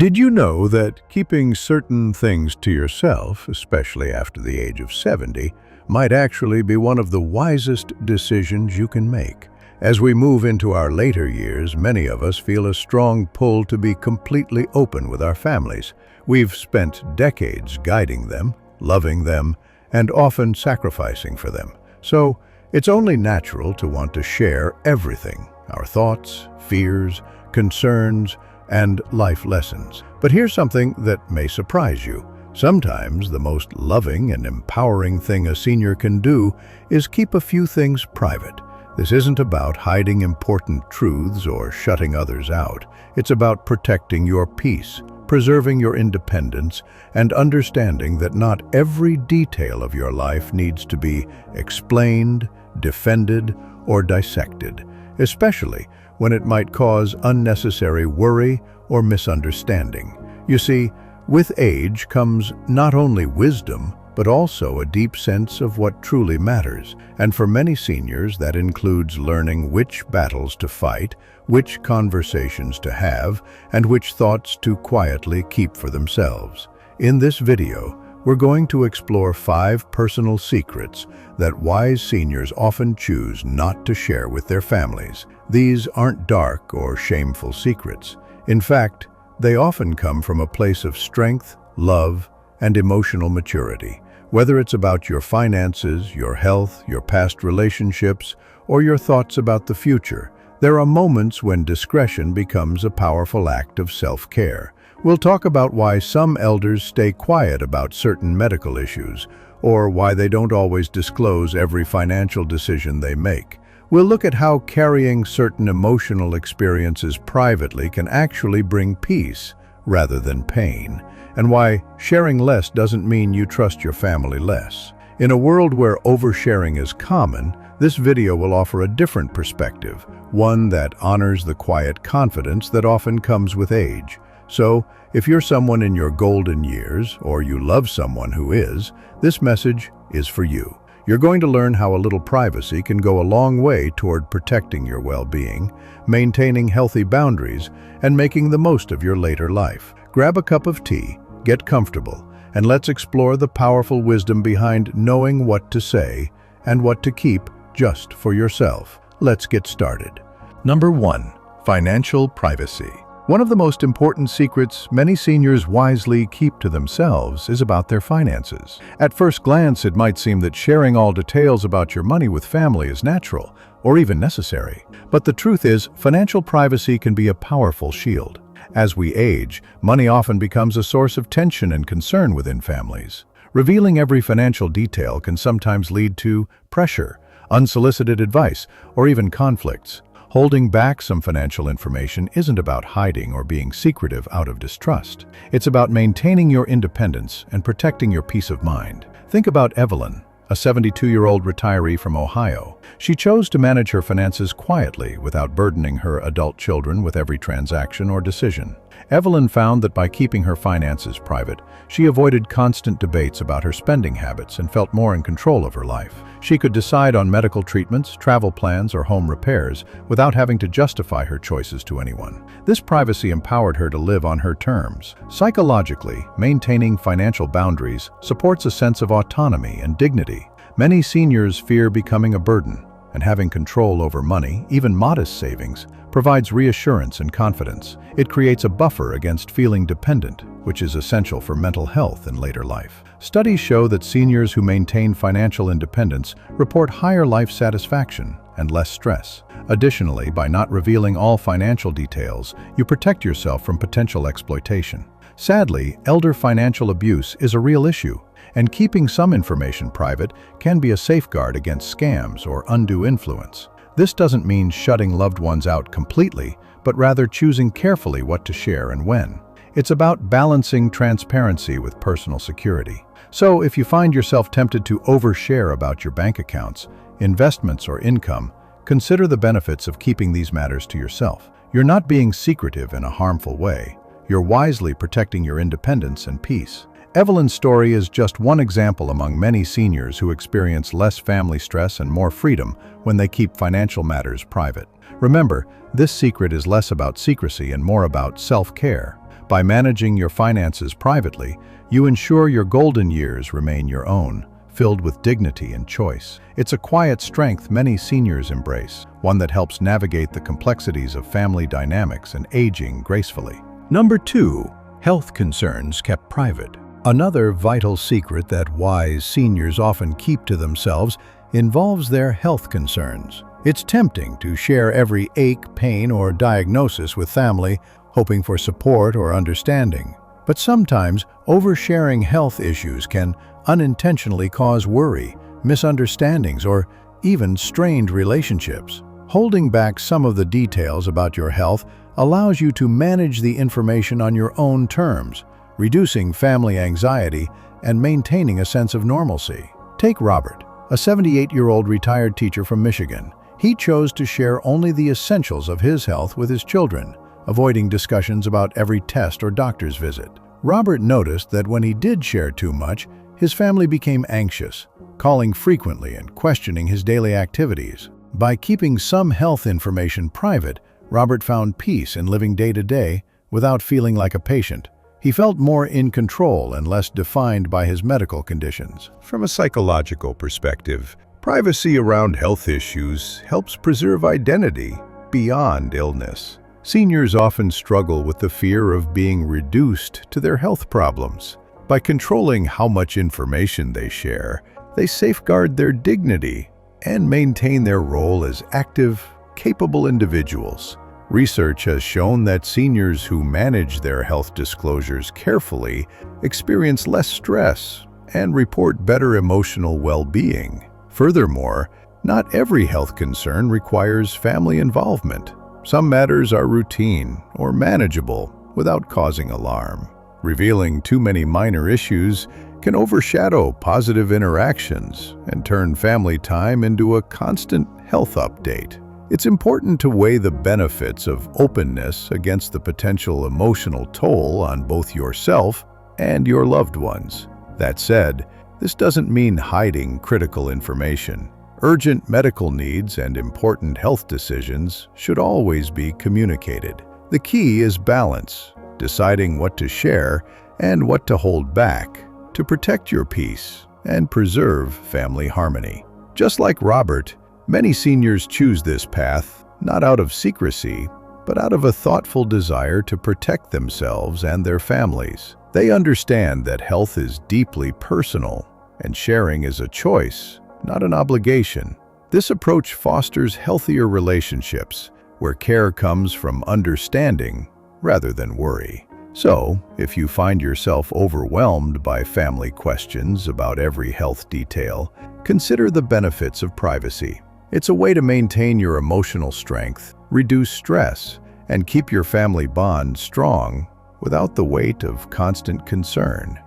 Did you know that keeping certain things to yourself, especially after the age of 70, might actually be one of the wisest decisions you can make? As we move into our later years, many of us feel a strong pull to be completely open with our families. We've spent decades guiding them, loving them, and often sacrificing for them. So, it's only natural to want to share everything, our thoughts, fears, concerns, and life lessons. But here's something that may surprise you. Sometimes the most loving and empowering thing a senior can do is keep a few things private. This isn't about hiding important truths or shutting others out. It's about protecting your peace, preserving your independence, and understanding that not every detail of your life needs to be explained, defended, or dissected, especially when it might cause unnecessary worry or misunderstanding. You see, with age comes not only wisdom, but also a deep sense of what truly matters. And for many seniors, that includes learning which battles to fight, which conversations to have, and which thoughts to quietly keep for themselves. In this video, we're going to explore 5 personal secrets that wise seniors often choose not to share with their families. These aren't dark or shameful secrets. In fact, they often come from a place of strength, love, and emotional maturity. Whether it's about your finances, your health, your past relationships, or your thoughts about the future, there are moments when discretion becomes a powerful act of self-care. We'll talk about why some elders stay quiet about certain medical issues, or why they don't always disclose every financial decision they make. We'll look at how carrying certain emotional experiences privately can actually bring peace rather than pain, and why sharing less doesn't mean you trust your family less. In a world where oversharing is common, this video will offer a different perspective, one that honors the quiet confidence that often comes with age. So, if you're someone in your golden years, or you love someone who is, this message is for you. You're going to learn how a little privacy can go a long way toward protecting your well-being, maintaining healthy boundaries, and making the most of your later life. Grab a cup of tea, get comfortable, and let's explore the powerful wisdom behind knowing what to say and what to keep just for yourself. Let's get started. Number 1. Financial privacy. One of the most important secrets many seniors wisely keep to themselves is about their finances. At first glance, it might seem that sharing all details about your money with family is natural, or even necessary. But the truth is, financial privacy can be a powerful shield. As we age, money often becomes a source of tension and concern within families. Revealing every financial detail can sometimes lead to pressure, unsolicited advice, or even conflicts. Holding back some financial information isn't about hiding or being secretive out of distrust. It's about maintaining your independence and protecting your peace of mind. Think about Evelyn, a 72-year-old retiree from Ohio. She chose to manage her finances quietly without burdening her adult children with every transaction or decision. Evelyn found that by keeping her finances private, she avoided constant debates about her spending habits and felt more in control of her life. She could decide on medical treatments, travel plans, or home repairs without having to justify her choices to anyone. This privacy empowered her to live on her terms. Psychologically, maintaining financial boundaries supports a sense of autonomy and dignity. Many seniors fear becoming a burden, and having control over money, even modest savings, provides reassurance and confidence. It creates a buffer against feeling dependent, which is essential for mental health in later life. Studies show that seniors who maintain financial independence report higher life satisfaction and less stress. Additionally, by not revealing all financial details, you protect yourself from potential exploitation. Sadly, elder financial abuse is a real issue, and keeping some information private can be a safeguard against scams or undue influence. This doesn't mean shutting loved ones out completely, but rather choosing carefully what to share and when. It's about balancing transparency with personal security. So, if you find yourself tempted to overshare about your bank accounts, investments, or income, consider the benefits of keeping these matters to yourself. You're not being secretive in a harmful way. You're wisely protecting your independence and peace. Evelyn's story is just one example among many seniors who experience less family stress and more freedom when they keep financial matters private. Remember, this secret is less about secrecy and more about self-care. By managing your finances privately, you ensure your golden years remain your own, filled with dignity and choice. It's a quiet strength many seniors embrace, one that helps navigate the complexities of family dynamics and aging gracefully. Number 2. Health concerns kept private. Another vital secret that wise seniors often keep to themselves involves their health concerns. It's tempting to share every ache, pain, or diagnosis with family, hoping for support or understanding. But sometimes, oversharing health issues can unintentionally cause worry, misunderstandings, or even strained relationships. Holding back some of the details about your health allows you to manage the information on your own terms, reducing family anxiety and maintaining a sense of normalcy. Take Robert, a 78-year-old retired teacher from Michigan. He chose to share only the essentials of his health with his children, avoiding discussions about every test or doctor's visit. Robert noticed that when he did share too much, his family became anxious, calling frequently and questioning his daily activities. By keeping some health information private, Robert found peace in living day to day without feeling like a patient. He felt more in control and less defined by his medical conditions. From a psychological perspective, privacy around health issues helps preserve identity beyond illness. Seniors often struggle with the fear of being reduced to their health problems. By controlling how much information they share, they safeguard their dignity and maintain their role as active, capable individuals. Research has shown that seniors who manage their health disclosures carefully experience less stress and report better emotional well-being. Furthermore, not every health concern requires family involvement. Some matters are routine or manageable without causing alarm. Revealing too many minor issues can overshadow positive interactions and turn family time into a constant health update. It's important to weigh the benefits of openness against the potential emotional toll on both yourself and your loved ones. That said, this doesn't mean hiding critical information. Urgent medical needs and important health decisions should always be communicated. The key is balance, deciding what to share and what to hold back to protect your peace and preserve family harmony. Just like Robert, many seniors choose this path not out of secrecy, but out of a thoughtful desire to protect themselves and their families. They understand that health is deeply personal and sharing is a choice, not an obligation. This approach fosters healthier relationships where care comes from understanding rather than worry. So, if you find yourself overwhelmed by family questions about every health detail, consider the benefits of privacy. It's a way to maintain your emotional strength, reduce stress, and keep your family bond strong without the weight of constant concern.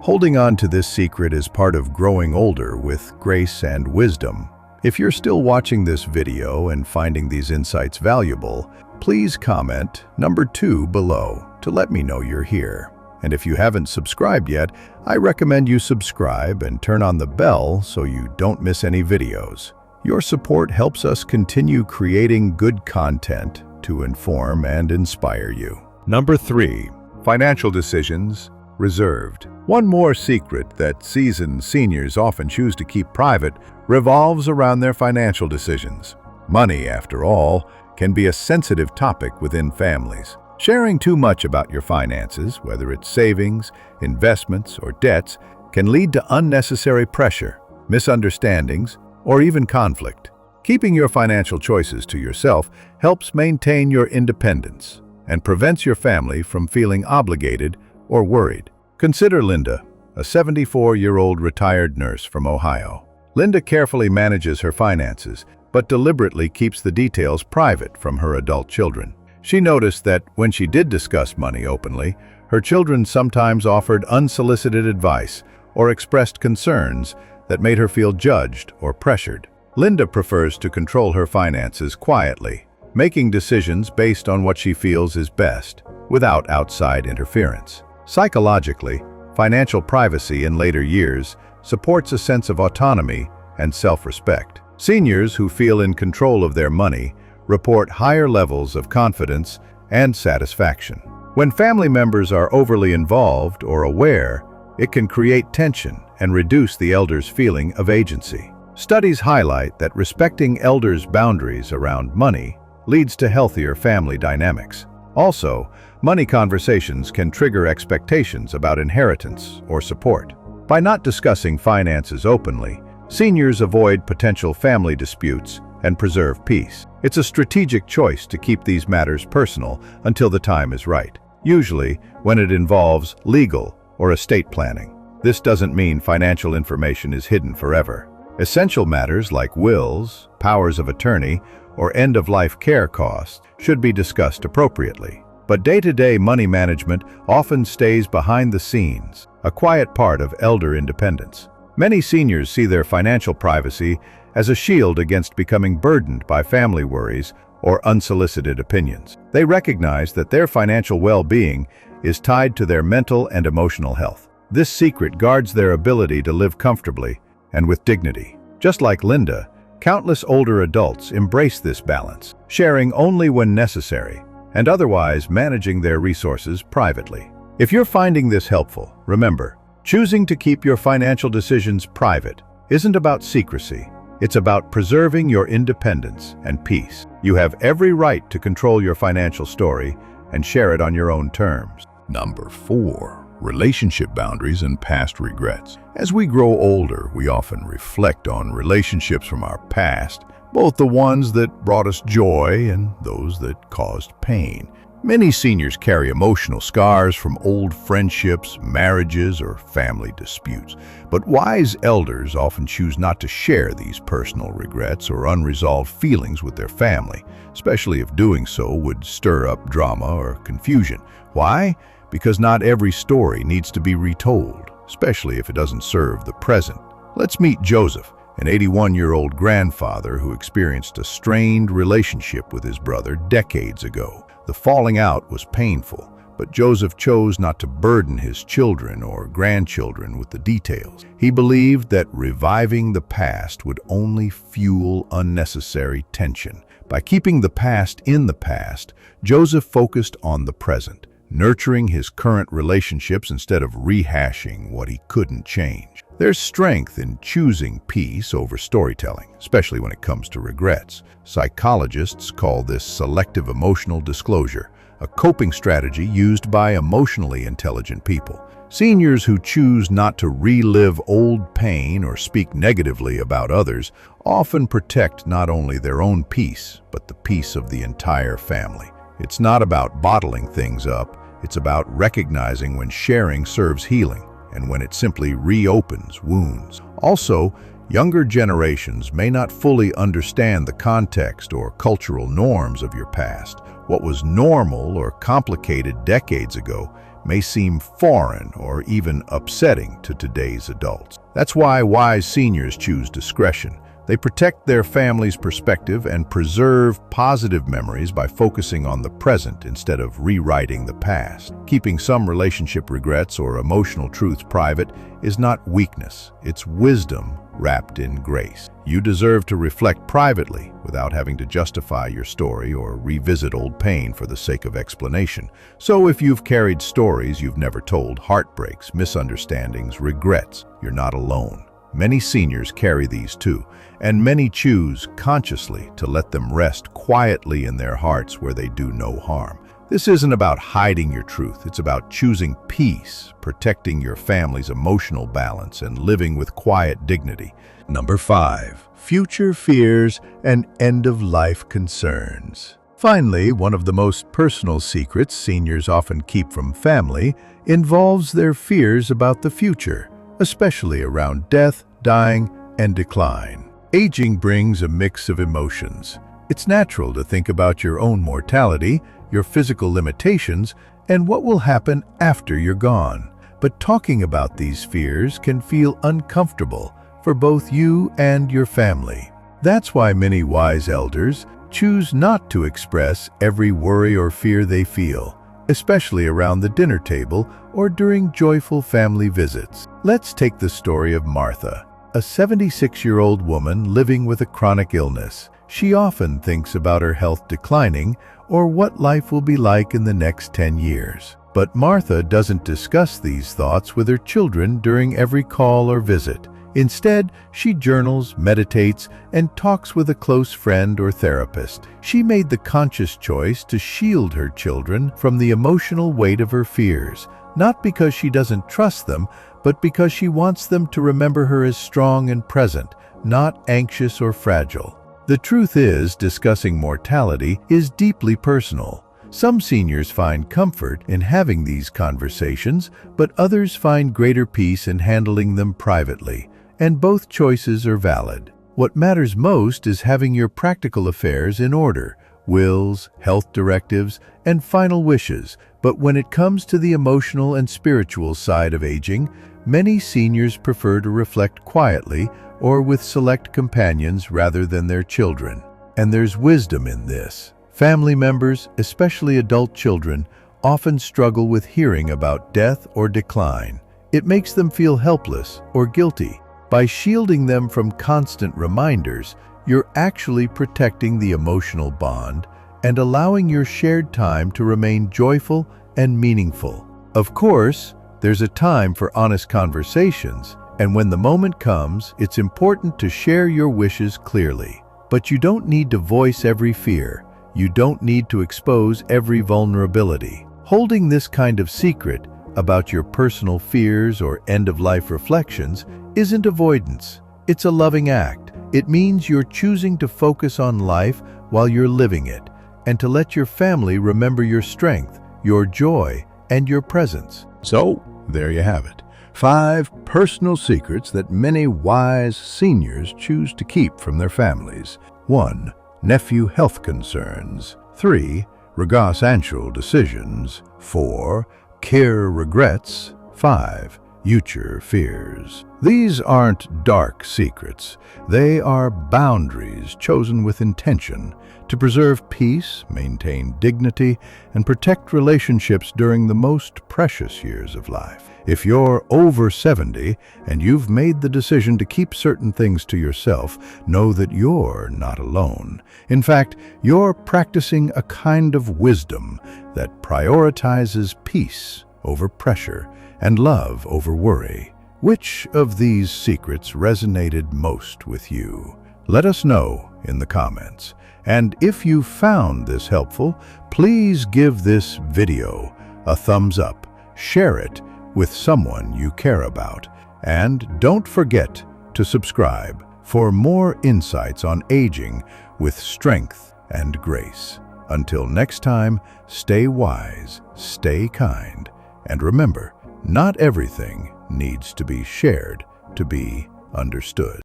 Holding on to this secret is part of growing older with grace and wisdom. If you're still watching this video and finding these insights valuable, please comment number 2 below to let me know you're here. And if you haven't subscribed yet, I recommend you subscribe and turn on the bell so you don't miss any videos. Your support helps us continue creating good content to inform and inspire you. Number 3. Financial decisions reserved. One more secret that seasoned seniors often choose to keep private revolves around their financial decisions. Money, after all, can be a sensitive topic within families. Sharing too much about your finances, whether it's savings, investments, or debts, can lead to unnecessary pressure, misunderstandings, or even conflict. Keeping your financial choices to yourself helps maintain your independence and prevents your family from feeling obligated or worried. Consider Linda, a 74-year-old retired nurse from Ohio. Linda carefully manages her finances, but deliberately keeps the details private from her adult children. She noticed that when she did discuss money openly, her children sometimes offered unsolicited advice or expressed concerns that made her feel judged or pressured. Linda prefers to control her finances quietly, making decisions based on what she feels is best, without outside interference. Psychologically, financial privacy in later years supports a sense of autonomy and self-respect. Seniors who feel in control of their money report higher levels of confidence and satisfaction. When family members are overly involved or aware, it can create tension and reduce the elder's feeling of agency. Studies highlight that respecting elders' boundaries around money leads to healthier family dynamics. Also, money conversations can trigger expectations about inheritance or support. By not discussing finances openly, seniors avoid potential family disputes and preserve peace. It's a strategic choice to keep these matters personal until the time is right, usually when it involves legal or estate planning. This doesn't mean financial information is hidden forever. Essential matters like wills, powers of attorney, or end-of-life care costs should be discussed appropriately. But day-to-day money management often stays behind the scenes, a quiet part of elder independence. Many seniors see their financial privacy as a shield against becoming burdened by family worries or unsolicited opinions. They recognize that their financial well-being is tied to their mental and emotional health. This secret guards their ability to live comfortably and with dignity. Just like Linda, countless older adults embrace this balance, sharing only when necessary and otherwise managing their resources privately. If you're finding this helpful, remember, choosing to keep your financial decisions private isn't about secrecy. It's about preserving your independence and peace. You have every right to control your financial story and share it on your own terms. Number 4. Relationship boundaries and past regrets. As we grow older, we often reflect on relationships from our past, both the ones that brought us joy and those that caused pain. Many seniors carry emotional scars from old friendships, marriages, or family disputes. But wise elders often choose not to share these personal regrets or unresolved feelings with their family, especially if doing so would stir up drama or confusion. Why? Because not every story needs to be retold, especially if it doesn't serve the present. Let's meet Joseph, an 81-year-old grandfather who experienced a strained relationship with his brother decades ago. The falling out was painful, but Joseph chose not to burden his children or grandchildren with the details. He believed that reviving the past would only fuel unnecessary tension. By keeping the past in the past, Joseph focused on the present, nurturing his current relationships instead of rehashing what he couldn't change. There's strength in choosing peace over storytelling, especially when it comes to regrets. Psychologists call this selective emotional disclosure, a coping strategy used by emotionally intelligent people. Seniors who choose not to relive old pain or speak negatively about others often protect not only their own peace, but the peace of the entire family. It's not about bottling things up. It's about recognizing when sharing serves healing and when it simply reopens wounds. Also, younger generations may not fully understand the context or cultural norms of your past. What was normal or complicated decades ago may seem foreign or even upsetting to today's adults. That's why wise seniors choose discretion. They protect their family's perspective and preserve positive memories by focusing on the present instead of rewriting the past. Keeping some relationship regrets or emotional truths private is not weakness, it's wisdom wrapped in grace. You deserve to reflect privately without having to justify your story or revisit old pain for the sake of explanation. So if you've carried stories you've never told, heartbreaks, misunderstandings, regrets, you're not alone. Many seniors carry these too, and many choose consciously to let them rest quietly in their hearts where they do no harm. This isn't about hiding your truth, it's about choosing peace, protecting your family's emotional balance, and living with quiet dignity. Number 5. Future fears and end-of-life concerns. Finally, one of the most personal secrets seniors often keep from family involves their fears about the future, especially around death, dying, and decline. Aging brings a mix of emotions. It's natural to think about your own mortality, your physical limitations, and what will happen after you're gone. But talking about these fears can feel uncomfortable for both you and your family. That's why many wise elders choose not to express every worry or fear they feel, especially around the dinner table or during joyful family visits. Let's take the story of Martha, a 76-year-old woman living with a chronic illness. She often thinks about her health declining or what life will be like in the next 10 years. But Martha doesn't discuss these thoughts with her children during every call or visit. Instead, she journals, meditates, and talks with a close friend or therapist. She made the conscious choice to shield her children from the emotional weight of her fears, not because she doesn't trust them, but because she wants them to remember her as strong and present, not anxious or fragile. The truth is, discussing mortality is deeply personal. Some seniors find comfort in having these conversations, but others find greater peace in handling them privately, and both choices are valid. What matters most is having your practical affairs in order: wills, health directives, and final wishes. But when it comes to the emotional and spiritual side of aging, many seniors prefer to reflect quietly or with select companions rather than their children. And there's wisdom in this. Family members, especially adult children, often struggle with hearing about death or decline. It makes them feel helpless or guilty. By shielding them from constant reminders, you're actually protecting the emotional bond and allowing your shared time to remain joyful and meaningful. Of course, there's a time for honest conversations, and when the moment comes, it's important to share your wishes clearly. But you don't need to voice every fear. You don't need to expose every vulnerability. Holding this kind of secret about your personal fears or end-of-life reflections isn't avoidance. It's a loving act. It means you're choosing to focus on life while you're living it, and to let your family remember your strength, your joy, and your presence. So, there you have it. 5 personal secrets that many wise seniors choose to keep from their families. 1. Nephew health concerns. 3. Regas-annual decisions. 4. Care regrets. 5. Future fears. These aren't dark secrets. They are boundaries chosen with intention to preserve peace, maintain dignity, and protect relationships during the most precious years of life. If you're over 70 and you've made the decision to keep certain things to yourself, know that you're not alone. In fact, you're practicing a kind of wisdom that prioritizes peace over pressure and love over worry. Which of these secrets resonated most with you? Let us know in the comments. And if you found this helpful, please give this video a thumbs up, share it with someone you care about, and don't forget to subscribe for more insights on aging with strength and grace. Until next time, stay wise, stay kind, and remember, not everything needs to be shared to be understood.